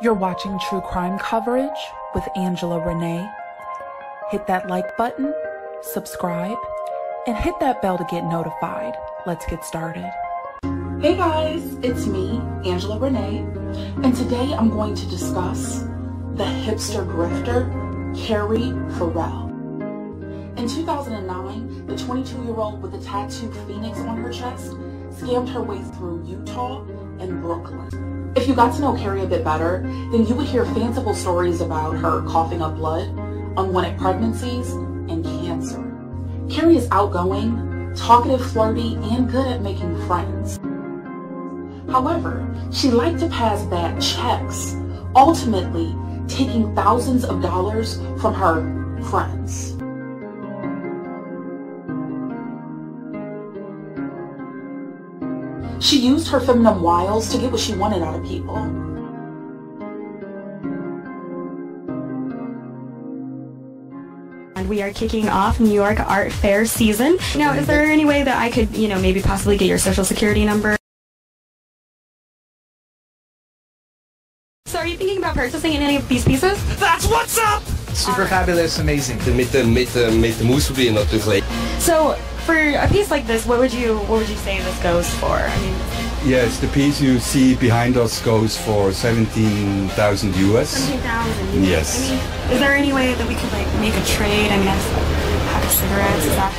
You're watching True Crime Coverage with Angela Renee. Hit that like button, subscribe, and hit that bell to get notified. Let's get started. Hey guys, it's me, Angela Renee, and today I'm going to discuss the hipster grifter, Carrie Farrell. In 2009, the 22-year-old with the tattooed phoenix on her chest scammed her way through Utah and Brooklyn. If you got to know Carrie a bit better, then you would hear fanciful stories about her coughing up blood, unwanted pregnancies, and cancer. Carrie is outgoing, talkative, flirty, and good at making friends. However, she liked to pass bad checks, ultimately taking thousands of dollars from her friends. She used her feminine wiles to get what she wanted out of people. And we are kicking off New York Art Fair season. Now, is there any way that I could, maybe possibly get your social security number? So are you thinking about purchasing any of these pieces? That's what's up! Super fabulous, amazing. Met de moes proberen natuurlijk. So for a piece like this, what would you say this goes for? I mean, yes, the piece you see behind us goes for 17,000 US. 17,000. Yes. I mean, is there any way that we could make a trade? I mean, I have a pack of cigarettes. Is that?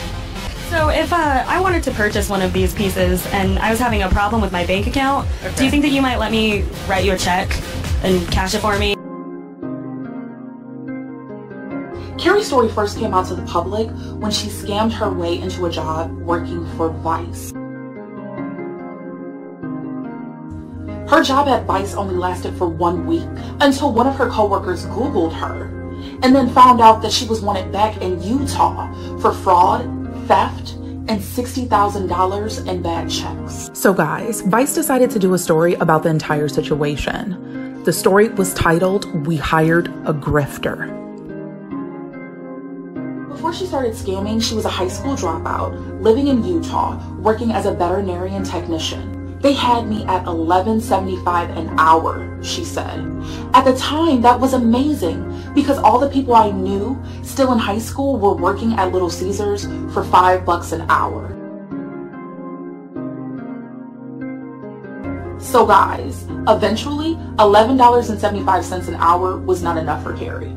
So if I wanted to purchase one of these pieces and I was having a problem with my bank account, do you think that you might let me write you a check and cash it for me? Carrie's story first came out to the public when she scammed her way into a job working for Vice. Her job at Vice only lasted for 1 week until one of her coworkers Googled her and then found out that she was wanted back in Utah for fraud, theft, and $60,000 in bad checks. So guys, Vice decided to do a story about the entire situation. The story was titled, "We Hired a Grifter." Before she started scamming, she was a high school dropout, living in Utah, working as a veterinarian technician. They had me at $11.75 an hour, she said. At the time, that was amazing because all the people I knew still in high school were working at Little Caesars for $5 an hour. So guys, eventually, $11.75 an hour was not enough for Carrie.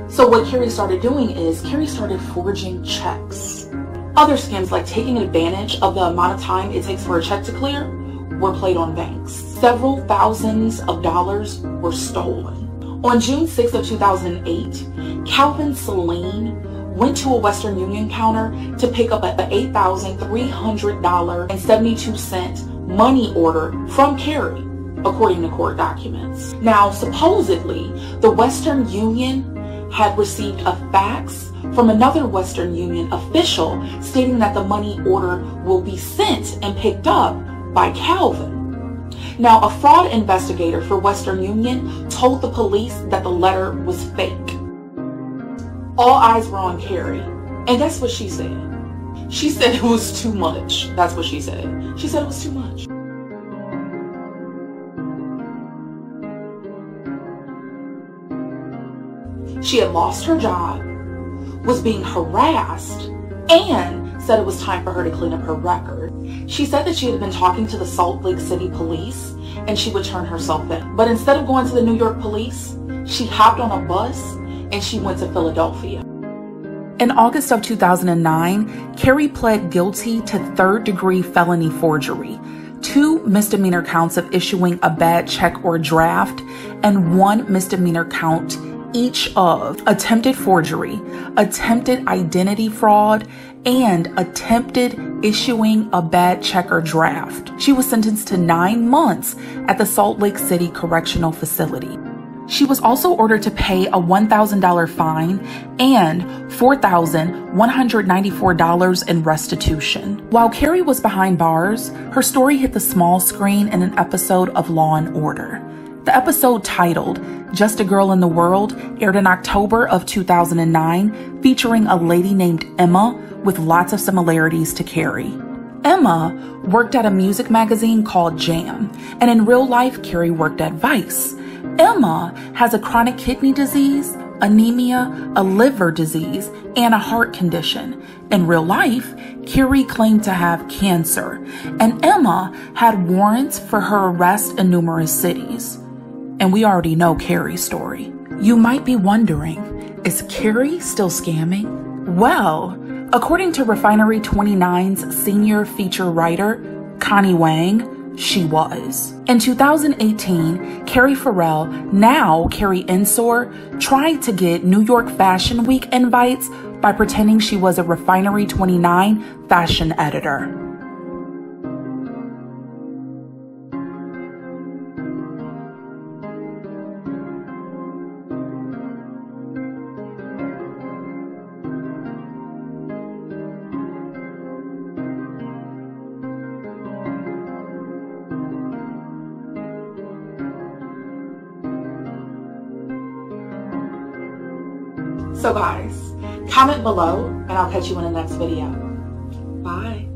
So what Carrie started doing is Carrie started forging checks. Other scams like taking advantage of the amount of time it takes for a check to clear were played on banks. Several thousands of dollars were stolen. On June 6th of 2008, Calvin Celine went to a Western Union counter to pick up an $8,300.72 money order from Carrie, according to court documents. Now, supposedly, the Western Union had received a fax from another Western Union official stating that the money order will be sent and picked up by Calvin. Now, a fraud investigator for Western Union told the police that the letter was fake. All eyes were on Carrie, and guess what she said? She said it was too much. That's what she said. She said it was too much. She had lost her job, was being harassed, and said it was time for her to clean up her record. She said that she had been talking to the Salt Lake City police and she would turn herself in. But instead of going to the New York police, she hopped on a bus and she went to Philadelphia. In August of 2009, Carrie pled guilty to third-degree felony forgery, 2 misdemeanor counts of issuing a bad check or draft, and 1 misdemeanor count each of attempted forgery, attempted identity fraud, and attempted issuing a bad check or draft. She was sentenced to 9 months at the Salt Lake City Correctional Facility. She was also ordered to pay a $1,000 fine and $4,194 in restitution. While Carrie was behind bars, her story hit the small screen in an episode of Law & Order. The episode, titled Just a Girl in the World, aired in October of 2009, featuring a lady named Emma with lots of similarities to Carrie. Emma worked at a music magazine called Jam, and in real life, Carrie worked at Vice. Emma has a chronic kidney disease, anemia, a liver disease, and a heart condition. In real life, Carrie claimed to have cancer, and Emma had warrants for her arrest in numerous cities. And we already know Carrie's story. You might be wondering, is Carrie still scamming? Well, according to Refinery 29's senior feature writer, Connie Wang, she was. In 2018, Carrie Farrell, now Carrie Ensor, tried to get New York Fashion Week invites by pretending she was a Refinery 29 fashion editor. So guys, comment below and I'll catch you in the next video. Bye.